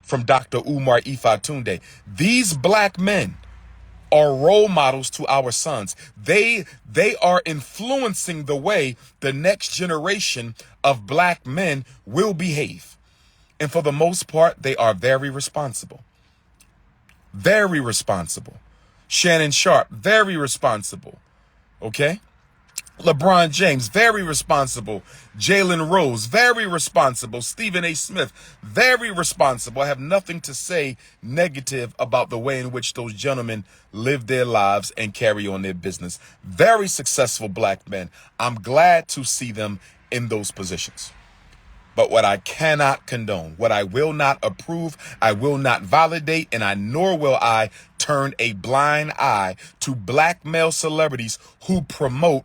from Dr. Umar Ifatunde. These black men are role models to our sons. They are influencing the way the next generation of black men will behave. And for the most part, they are very responsible. Very responsible. Shannon Sharp, very responsible. Okay? LeBron James, very responsible. Jalen Rose, very responsible. Stephen A. Smith, very responsible. I have nothing to say negative about the way in which those gentlemen live their lives and carry on their business. Very successful black men. I'm glad to see them in those positions. But what I cannot condone, what I will not approve, I will not validate, and nor will I turn a blind eye to black male celebrities who promote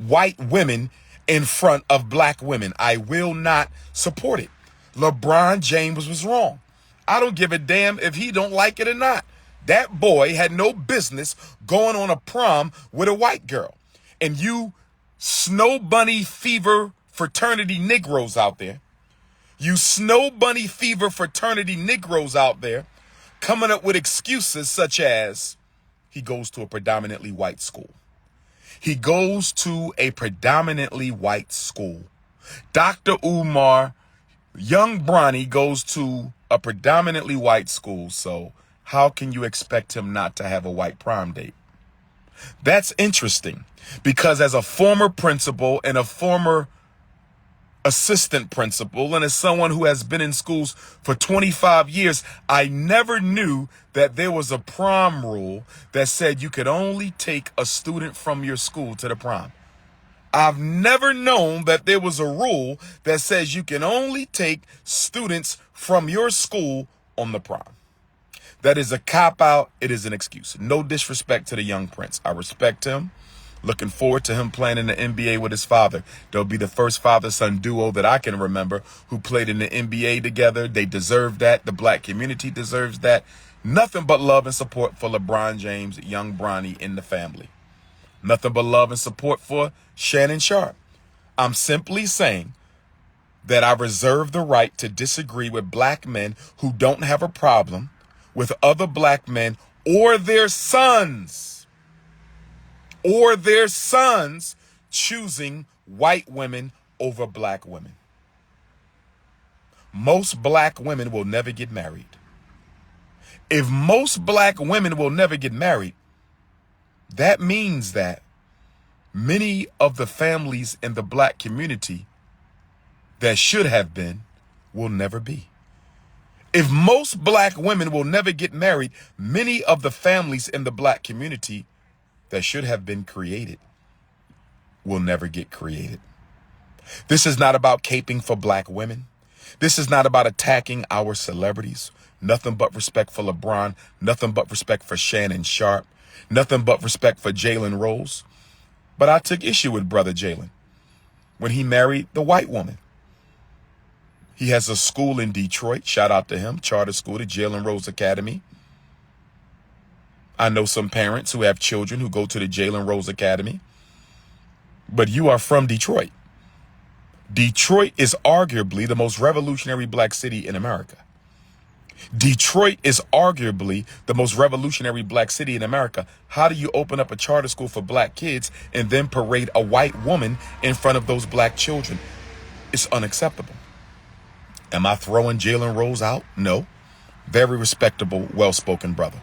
white women in front of black women. I will not support it. LeBron James was wrong. I don't give a damn if he don't like it or not. That boy had no business going on a prom with a white girl. And you snow bunny fever fraternity Negroes out there, you snow bunny fever fraternity Negroes out there coming up with excuses such as he goes to a predominantly white school. He goes to a predominantly white school. Dr. Umar, young Bronny, goes to a predominantly white school. So how can you expect him not to have a white prom date? That's interesting because as a former principal and a former assistant principal, and as someone who has been in schools for 25 years, I never knew that there was a prom rule that said you could only take a student from your school to the prom. I've never known that there was a rule that says you can only take students from your school on the prom. That is a cop-out. It is an excuse. No disrespect to the young prince. I respect him. Looking forward to him playing in the NBA with his father. They'll be the first father-son duo that I can remember who played in the NBA together. They deserve that. The black community deserves that. Nothing but love and support for LeBron James, young Bronny in the family. Nothing but love and support for Shannon Sharp. I'm simply saying that I reserve the right to disagree with black men who don't have a problem with other black men or their sons choosing white women over black women. Most black women will never get married. If most black women will never get married, that means that many of the families in the black community that should have been will never be. If most black women will never get married, many of the families in the black community that should have been created will never get created. This is not about caping for black women. This is not about attacking our celebrities. Nothing but respect for LeBron. Nothing but respect for Shannon Sharp. Nothing but respect for Jalen Rose. But I took issue with brother Jalen when he married the white woman. He has a school in Detroit. Shout out to him. Charter school, the Jalen Rose Academy. I know some parents who have children who go to the Jalen Rose Academy. But you are from Detroit. Detroit is arguably the most revolutionary black city in America. Detroit is arguably the most revolutionary black city in America. How do you open up a charter school for black kids and then parade a white woman in front of those black children? It's unacceptable. Am I throwing Jalen Rose out? No. Very respectable, well-spoken brother.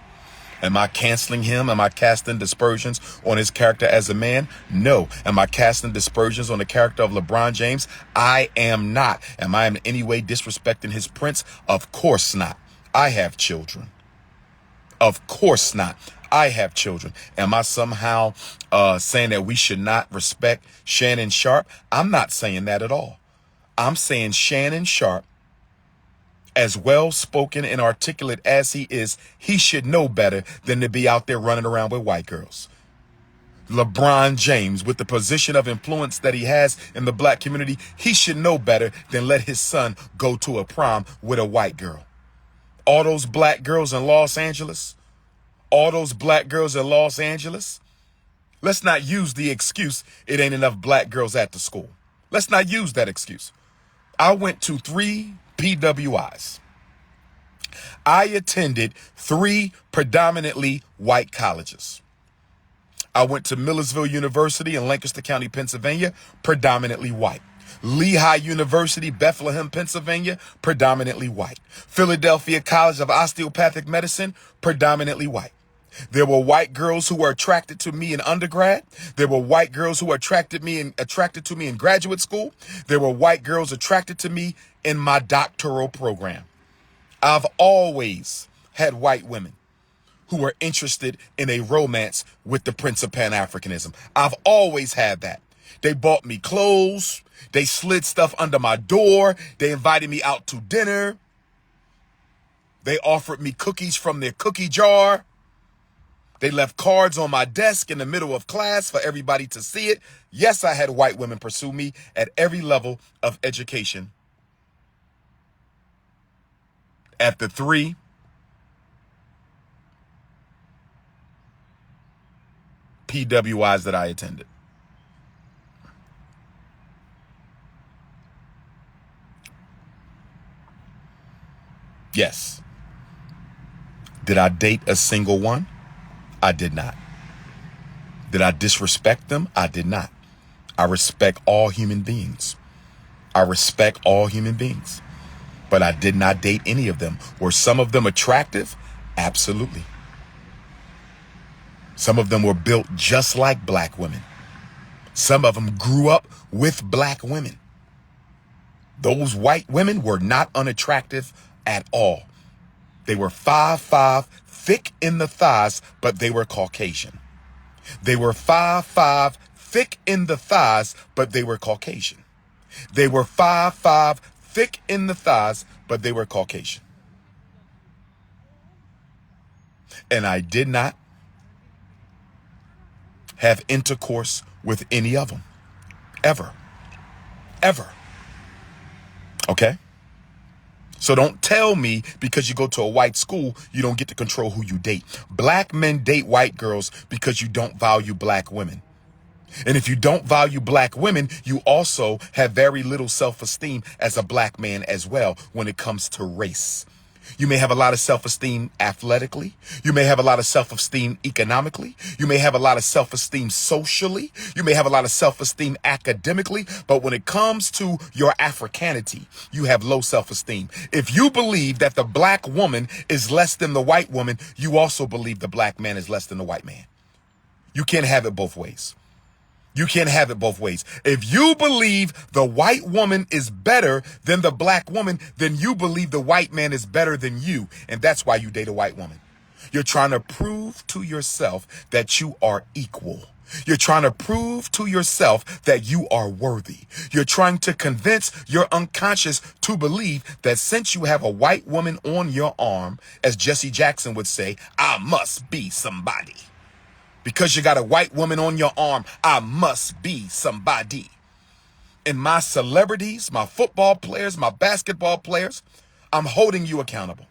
Am I canceling him? Am I casting dispersions on his character as a man? No. Am I casting dispersions on the character of LeBron James? I am not. Am I in any way disrespecting his prince? Of course not. I have children. Of course not. I have children. Am I somehow saying that we should not respect Shannon Sharp? I'm not saying that at all. I'm saying Shannon Sharp, as well-spoken and articulate as he is, he should know better than to be out there running around with white girls. LeBron James, with the position of influence that he has in the black community, he should know better than let his son go to a prom with a white girl. All those black girls in Los Angeles, let's not use the excuse it ain't enough black girls at the school. Let's not use that excuse. I went to 3 PWIs. I attended 3 predominantly white colleges. I went to Millersville University in Lancaster County, Pennsylvania, predominantly white. Lehigh University, Bethlehem, Pennsylvania, predominantly white. Philadelphia College of Osteopathic Medicine, predominantly white. There were white girls who were attracted to me in undergrad. There were white girls who were attracted to me in graduate school. There were white girls attracted to me in my doctoral program. I've always had white women who were interested in a romance with the Prince of Pan-Africanism. I've always had that. They bought me clothes. They slid stuff under my door. They invited me out to dinner. They offered me cookies from their cookie jar. They left cards on my desk in the middle of class for everybody to see it. Yes, I had white women pursue me at every level of education. At the 3 PWIs that I attended. Yes. Did I date a single one? I did not. Did I disrespect them? I did not. I respect all human beings. I respect all human beings. But I did not date any of them. Were some of them attractive? Absolutely. Some of them were built just like black women. Some of them grew up with black women. Those white women were not unattractive at all. They were 5'5", thick in the thighs, but they were Caucasian. They were 5'5", thick in the thighs, but they were Caucasian. They were 5'5", thick in the thighs, but they were Caucasian. And I did not have intercourse with any of them. Ever. Ever. Okay? So don't tell me because you go to a white school, you don't get to control who you date. Black men date white girls because you don't value black women. And if you don't value black women, you also have very little self-esteem as a black man as well when it comes to race. You may have a lot of self-esteem athletically. You may have a lot of self-esteem economically. You may have a lot of self-esteem socially. You may have a lot of self-esteem academically. But when it comes to your Africanity, you have low self-esteem. If you believe that the black woman is less than the white woman, you also believe the black man is less than the white man. You can't have it both ways. You can't have it both ways. If you believe the white woman is better than the black woman, then you believe the white man is better than you. And that's why you date a white woman. You're trying to prove to yourself that you are equal. You're trying to prove to yourself that you are worthy. You're trying to convince your unconscious to believe that since you have a white woman on your arm, as Jesse Jackson would say, I must be somebody. Because you got a white woman on your arm, I must be somebody. And my celebrities, my football players, my basketball players, I'm holding you accountable.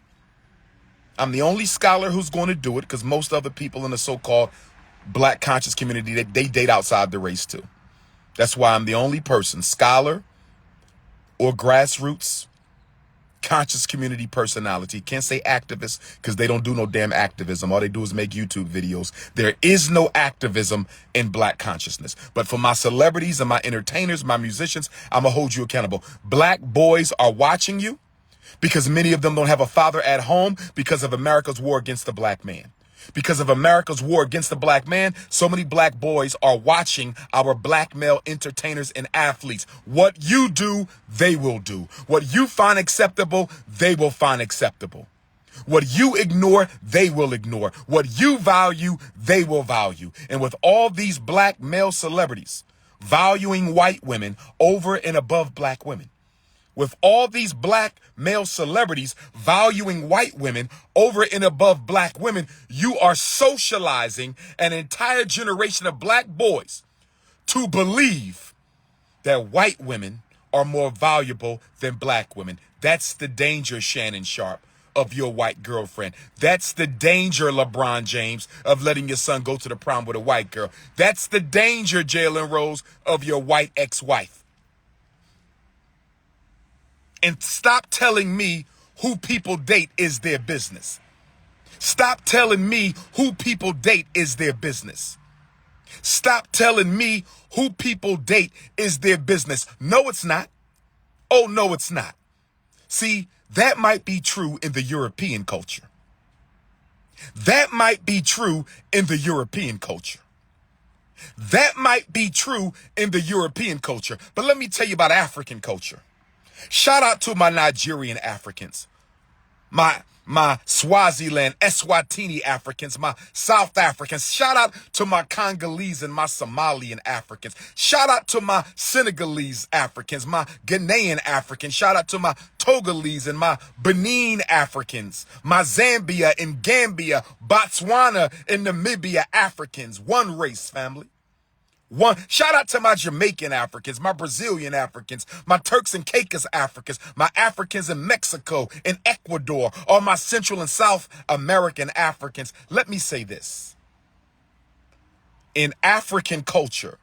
I'm the only scholar who's going to do it because most other people in the so-called black conscious community, they date outside the race too. That's why I'm the only person, scholar or grassroots conscious community personality. Can't say activist because they don't do no damn activism. All they do is make YouTube videos. There is no activism in black consciousness. But for my celebrities and my entertainers, my musicians, I'm going to hold you accountable. Black boys are watching you because many of them don't have a father at home because of America's war against the black man. Because of America's war against the black man, so many black boys are watching our black male entertainers and athletes. What you do, they will do. What you find acceptable, they will find acceptable. What you ignore, they will ignore. What you value, they will value. And with all these black male celebrities valuing white women over and above black women, with all these black male celebrities valuing white women over and above black women, you are socializing an entire generation of black boys to believe that white women are more valuable than black women. That's the danger, Shannon Sharp, of your white girlfriend. That's the danger, LeBron James, of letting your son go to the prom with a white girl. That's the danger, Jalen Rose, of your white ex-wife. And stop telling me who people date is their business. Stop telling me who people date is their business. Stop telling me who people date is their business. No, it's not. Oh, no, it's not. See, that might be true in the European culture. That might be true in the European culture. That might be true in the European culture. But let me tell you about African culture. Shout out to my Nigerian Africans, my Swaziland, Eswatini Africans, my South Africans. Shout out to my Congolese and my Somalian Africans. Shout out to my Senegalese Africans, my Ghanaian Africans. Shout out to my Togolese and my Benin Africans, my Zambia and Gambia, Botswana and Namibia Africans. One race, family. One. Shout out to my Jamaican Africans, my Brazilian Africans, my Turks and Caicos Africans, my Africans in Mexico and Ecuador, or my Central and South American Africans. Let me say this. In African culture,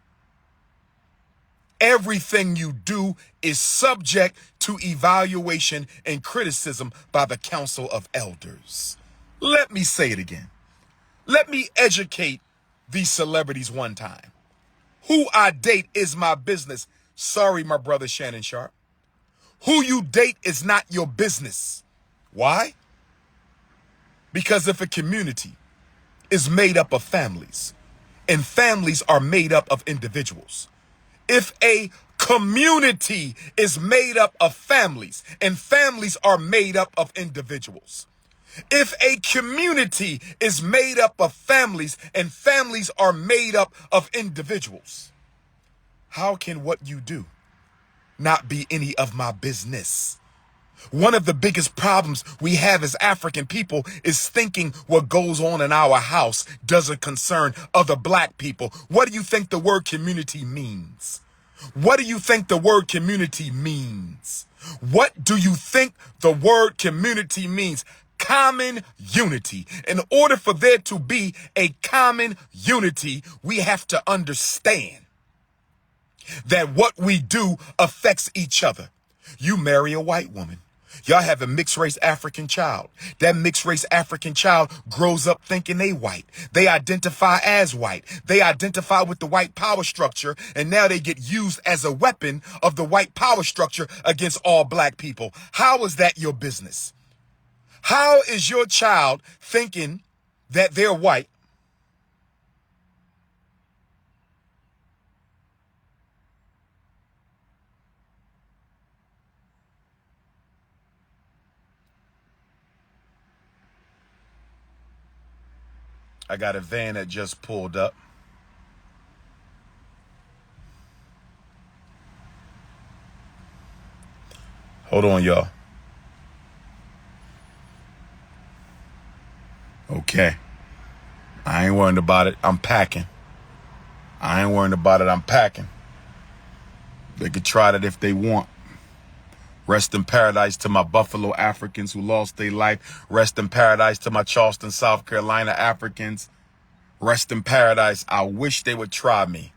everything you do is subject to evaluation and criticism by the Council of Elders. Let me say it again. Let me educate these celebrities one time. Who I date is my business. Sorry, my brother Shannon Sharp. Who you date is not your business. Why? Because if a community is made up of families, and families are made up of individuals, if a community is made up of families, and families are made up of individuals, if a community is made up of families and families are made up of individuals, how can what you do not be any of my business? One of the biggest problems we have as African people is thinking what goes on in our house doesn't concern other black people. What do you think the word community means? What do you think the word community means? What do you think the word community means? Common unity. In order for there to be a common unity, we have to understand that what we do affects each other. You marry a white woman. Y'all have a mixed race African child. That mixed race African child grows up thinking they white. They identify as white. They identify with the white power structure, and now they get used as a weapon of the white power structure against all black people. How is that your business? How is your child thinking that they're white? I got a van that just pulled up. Hold on, y'all. Okay. I ain't worrying about it. I'm packing. I ain't worrying about it. I'm packing. They could try that if they want. Rest in paradise to my Buffalo Africans who lost their life. Rest in paradise to my Charleston, South Carolina Africans. Rest in paradise. I wish they would try me.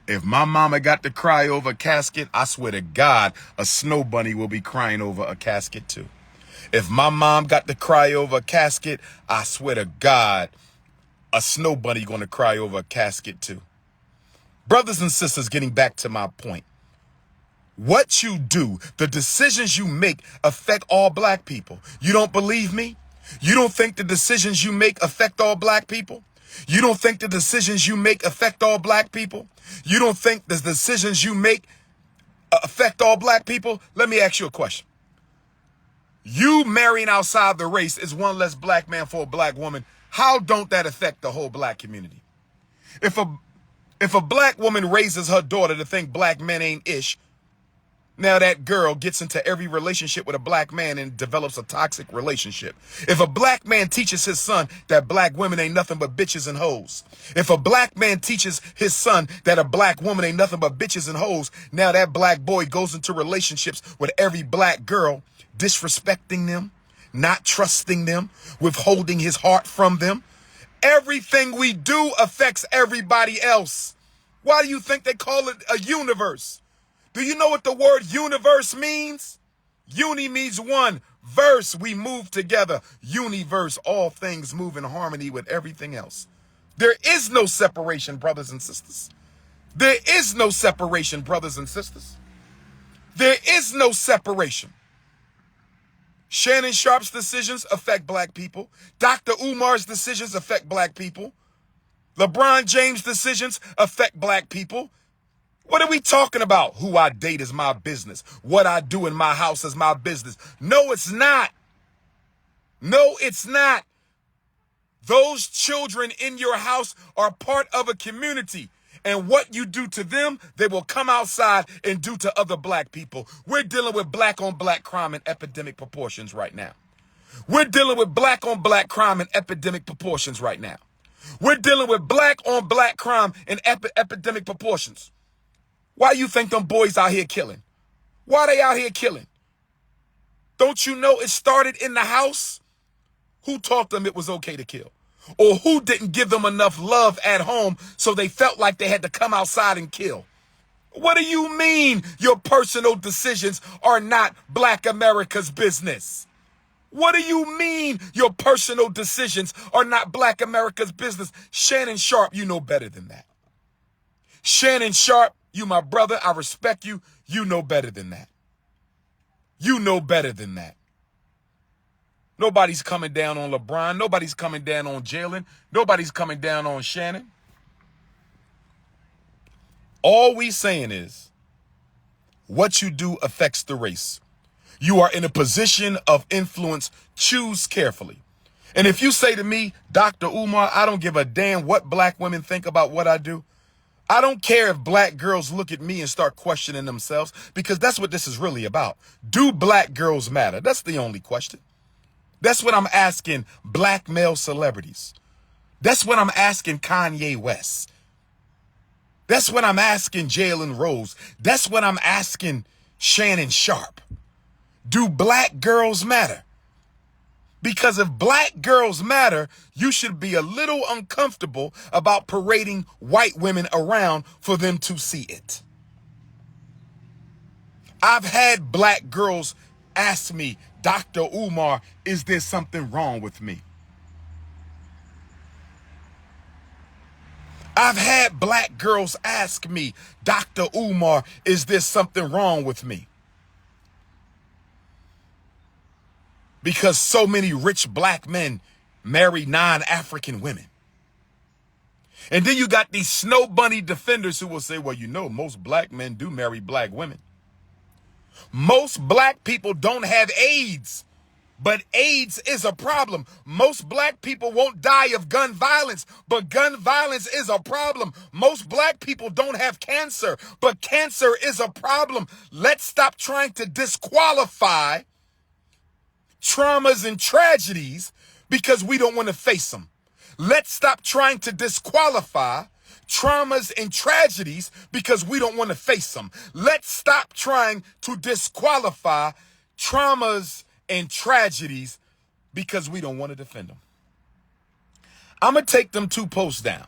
If my mama got to cry over a casket, I swear to God, a snow bunny will be crying over a casket too. If my mom got to cry over a casket, I swear to God, a snow bunny gonna cry over a casket too. Brothers and sisters, getting back to my point. What you do, the decisions you make affect all black people. You don't believe me? You don't think the decisions you make affect all black people? You don't think the decisions you make affect all black people? You don't think the decisions you make affect all black people? Let me ask you a question. You marrying outside the race is one less black man for a black woman. How don't that affect the whole black community? If a black woman raises her daughter to think black men ain't ish, now that girl gets into every relationship with a black man and develops a toxic relationship. If a black man teaches his son that black women ain't nothing but bitches and hoes. If a black man teaches his son that a black woman ain't nothing but bitches and hoes, now that black boy goes into relationships with every black girl, disrespecting them, not trusting them, withholding his heart from them. Everything we do affects everybody else. Why do you think they call it a universe? Do you know what the word universe means? Uni means one. Verse, we move together. Universe, all things move in harmony with everything else. There is no separation, brothers and sisters. There is no separation, brothers and sisters. There is no separation. Shannon Sharp's decisions affect black people. Dr. Umar's decisions affect black people. LeBron James' decisions affect black people. What are we talking about? Who I date is my business. What I do in my house is my business. No, it's not. No, it's not. Those children in your house are part of a community. And what you do to them, they will come outside and do to other black people. We're dealing with black on black crime in epidemic proportions right now. We're dealing with black on black crime in epidemic proportions right now. We're dealing with black on black crime in epidemic proportions. Why you think them boys out here killing? Why they out here killing? Don't you know it started in the house? Who taught them it was okay to kill? Or who didn't give them enough love at home so they felt like they had to come outside and kill? What do you mean your personal decisions are not black America's business? What do you mean your personal decisions are not black America's business? Shannon Sharp, you know better than that. Shannon Sharp, you my brother, I respect you. You know better than that. You know better than that. Nobody's coming down on LeBron. Nobody's coming down on Jalen. Nobody's coming down on Shannon. All we saying is what you do affects the race. You are in a position of influence. Choose carefully. And if you say to me, Dr. Umar, I don't give a damn what black women think about what I do. I don't care if black girls look at me and start questioning themselves, because that's what this is really about. Do black girls matter? That's the only question. That's what I'm asking black male celebrities. That's what I'm asking Kanye West. That's what I'm asking Jalen Rose. That's what I'm asking Shannon Sharp. Do black girls matter? Because if black girls matter, you should be a little uncomfortable about parading white women around for them to see it. I've had black girls ask me, Dr. Umar, is there something wrong with me? I've had black girls ask me, Dr. Umar, is there something wrong with me? Because so many rich black men marry non-African women. And then you got these snow bunny defenders who will say, well, you know, most black men do marry black women. Most black people don't have AIDS, but AIDS is a problem. Most black people won't die of gun violence, but gun violence is a problem. Most black people don't have cancer, but cancer is a problem. Let's stop trying to disqualify traumas and tragedies because we don't want to face them. Let's stop trying to disqualify traumas and tragedies because we don't want to face them. Let's stop trying to disqualify traumas and tragedies because we don't want to defend them. I'm going to take them 2 posts down.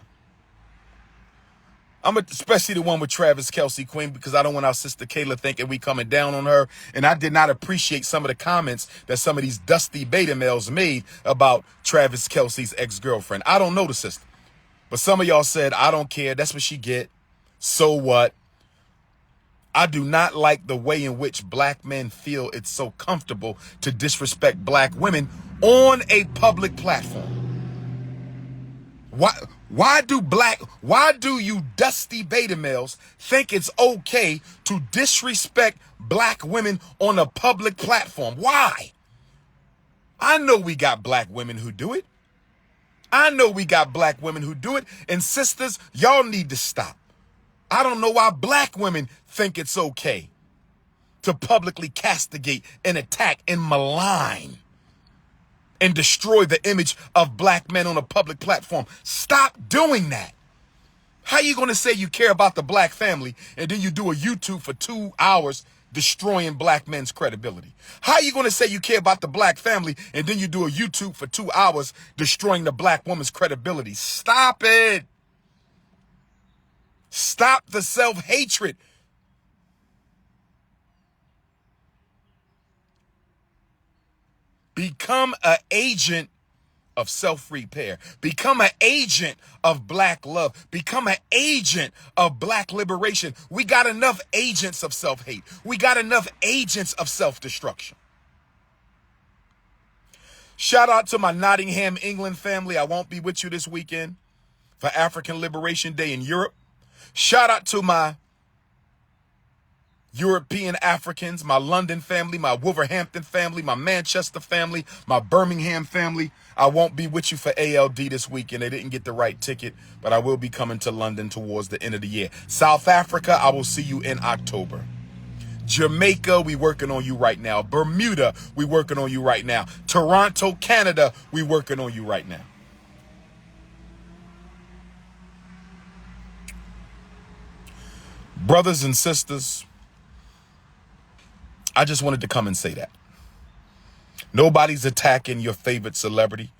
Especially the one with Travis Kelce, Queen, because I don't want our sister Kayla thinking we coming down on her. And I did not appreciate some of the comments that some of these dusty beta males made about Travis Kelce's ex-girlfriend. I don't know the sister, but some of y'all said, I don't care. That's what she get. So what? I do not like the way in which black men feel it's so comfortable to disrespect black women on a public platform. Why do you dusty beta males think it's okay to disrespect black women on a public platform? Why? I know we got black women who do it. I know we got black women who do it. And sisters, y'all need to stop. I don't know why black women think it's okay to publicly castigate and attack and malign and destroy the image of black men on a public platform. Stop doing that. How you going to say you care about the black family and then you do a YouTube for 2 hours destroying black men's credibility? How you going to say you care about the black family and then you do a YouTube for 2 hours destroying the black woman's credibility? Stop it. Stop the self-hatred. Become an agent of self-repair. Become an agent of black love. Become an agent of black liberation. We got enough agents of self-hate. We got enough agents of self-destruction. Shout out to my Nottingham, England family. I won't be with you this weekend for African Liberation Day in Europe. Shout out to my European Africans, my London family, my Wolverhampton family, my Manchester family, my Birmingham family. I won't be with you for ALD this weekend. They didn't get the right ticket, but I will be coming to London towards the end of the year. South Africa, I will see you in October. Jamaica, we working on you right now. Bermuda, we working on you right now. Toronto, Canada, we working on you right now. Brothers and sisters, I just wanted to come and say that. Nobody's attacking your favorite celebrity,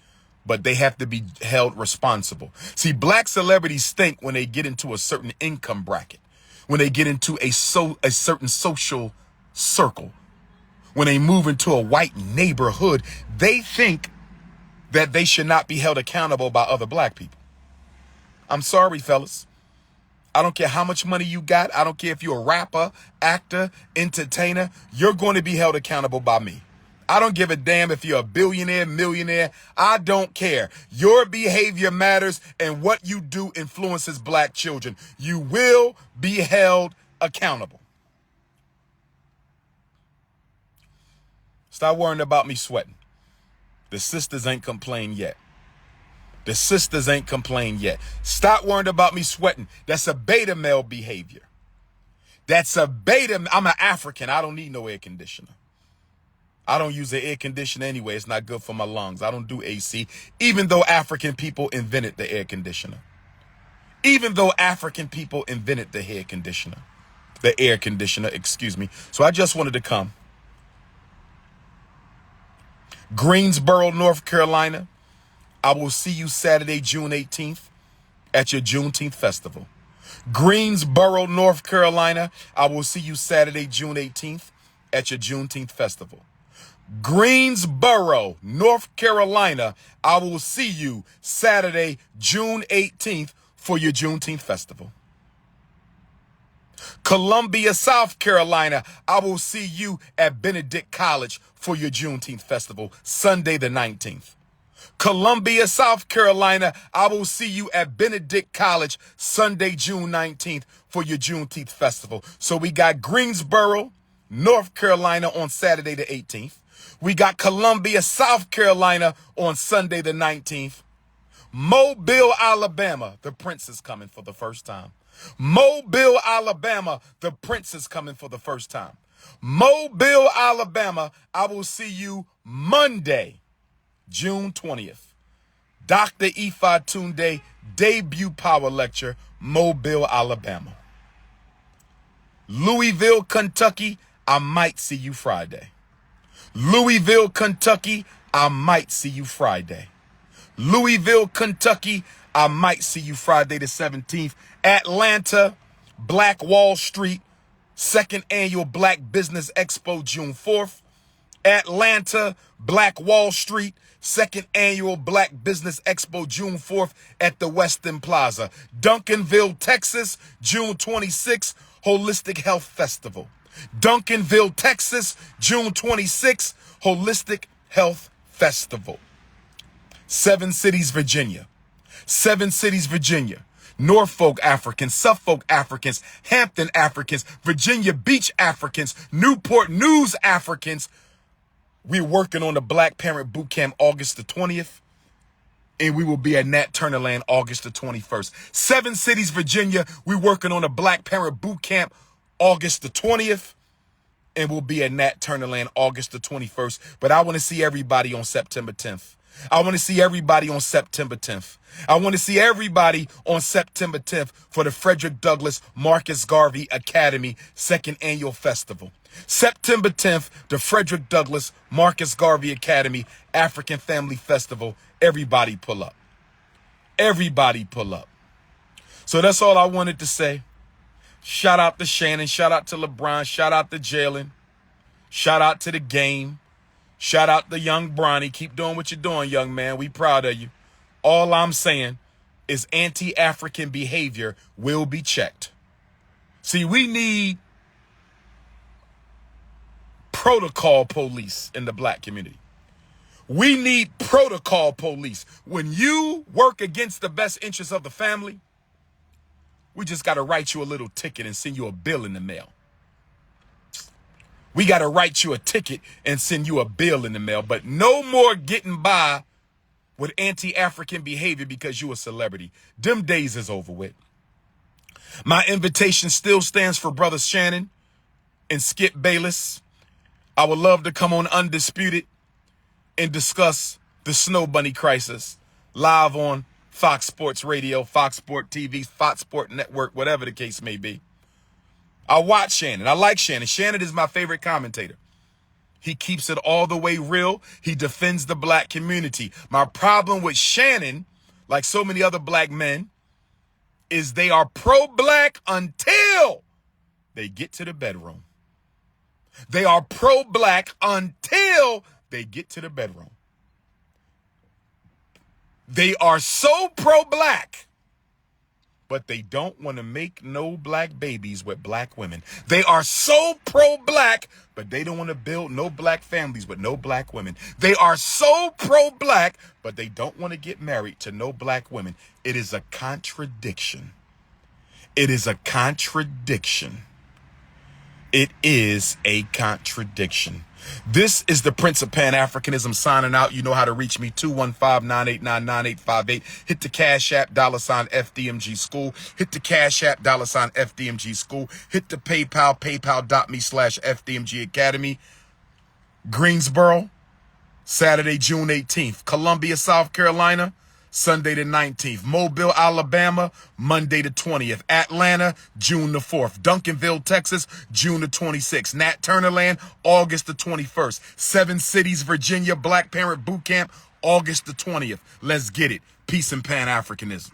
but they have to be held responsible. See, black celebrities think when they get into a certain income bracket, when they get into a certain social circle, when they move into a white neighborhood, they think that they should not be held accountable by other black people. I'm sorry, fellas. I don't care how much money you got. I don't care if you're a rapper, actor, entertainer. You're going to be held accountable by me. I don't give a damn if you're a billionaire, millionaire. I don't care. Your behavior matters, and what you do influences black children. You will be held accountable. Stop worrying about me sweating. The sisters ain't complained yet. The sisters ain't complained yet. Stop worrying about me sweating. That's a beta male behavior. That's a beta. I'm an African. I don't need no air conditioner. I don't use the air conditioner anyway. It's not good for my lungs. I don't do AC, even though African people invented the air conditioner. Even though African people invented the air conditioner. Excuse me. So I just wanted to come. Greensboro, North Carolina. I will see you Saturday, June 18th at your Juneteenth festival. Greensboro, North Carolina. I will see you Saturday, June 18th at your Juneteenth festival. Greensboro, North Carolina. I will see you Saturday, June 18th for your Juneteenth festival. Columbia, South Carolina. I will see you at Benedict College for your Juneteenth festival, Sunday the 19th. Columbia, South Carolina. I will see you at Benedict College, Sunday, June 19th for your Juneteenth festival. So we got Greensboro, North Carolina on Saturday the 18th. We got Columbia, South Carolina on Sunday the 19th. Mobile, Alabama, the Prince is coming for the first time. Mobile, Alabama, the Prince is coming for the first time. Mobile, Alabama, I will see you Monday, June 20th. Dr. Ifa Tunde debut power lecture, Mobile, Alabama. Louisville, Kentucky, I might see you Friday. Louisville, Kentucky, I might see you Friday. Louisville, Kentucky, I might see you Friday the 17th. Atlanta, Black Wall Street, second annual Black Business Expo, June 4th. Atlanta, Black Wall Street, second annual Black Business Expo, June 4th at the Westin Plaza. Duncanville, Texas, June 26th, Holistic Health Festival. Duncanville, Texas, June 26th, Holistic Health Festival. 7 Cities, Virginia. 7 Cities, Virginia. Norfolk Africans, Suffolk Africans, Hampton Africans, Virginia Beach Africans, Newport News Africans. We're working on the Black Parent Boot Camp August the 20th. And we will be at Nat Turner Land August the 21st. 7 Cities, Virginia. We're working on the Black Parent Boot Camp August the 20th. And we'll be at Nat Turner Land August the 21st. But I want to see everybody on September 10th. I want to see everybody on September 10th. I want to see everybody on September 10th for the Frederick Douglass Marcus Garvey Academy second annual festival. September 10th, the Frederick Douglass Marcus Garvey Academy African Family Festival. Everybody pull up. Everybody pull up. So that's all I wanted to say. Shout out to Shannon. Shout out to LeBron. Shout out to Jalen. Shout out to the game. Shout out to young Bronny. Keep doing what you're doing, young man. We proud of you. All I'm saying is anti-African behavior will be checked. See, we need protocol police in the black community. We need protocol police. When you work against the best interests of the family, we just got to write you a little ticket and send you a bill in the mail. We got to write you a ticket and send you a bill in the mail. But no more getting by with anti-African behavior because you a celebrity. Them days is over with. My invitation still stands for Brother Shannon and Skip Bayless. I would love to come on Undisputed and discuss the Snow Bunny crisis live on Fox Sports Radio, Fox Sport TV, Fox Sport Network, whatever the case may be. I watch Shannon. I like Shannon. Shannon is my favorite commentator. He keeps it all the way real. He defends the black community. My problem with Shannon, like so many other black men, is they are pro-black until they get to the bedroom. They are pro-black until they get to the bedroom. They are so pro-black, but they don't want to make no black babies with black women. They are so pro-black, but they don't want to build no black families with no black women. They are so pro-black, but they don't want to get married to no black women. It is a contradiction. It is a contradiction. It is a contradiction. This is the Prince of Pan-Africanism signing out. You know how to reach me, 215-989-9858. Hit the Cash App, $FDMG School. Hit the Cash App, $FDMG School. Hit the PayPal, paypal.me/FDMG Academy. Greensboro, Saturday, June 18th. Columbia, South Carolina, Sunday the 19th. Mobile, Alabama, Monday the 20th. Atlanta, June the 4th. Duncanville, Texas, June the 26th. Nat Turner Land, August the 21st. Seven Cities, Virginia, Black Parent Boot Camp, August the 20th. Let's get it. Peace and Pan-Africanism.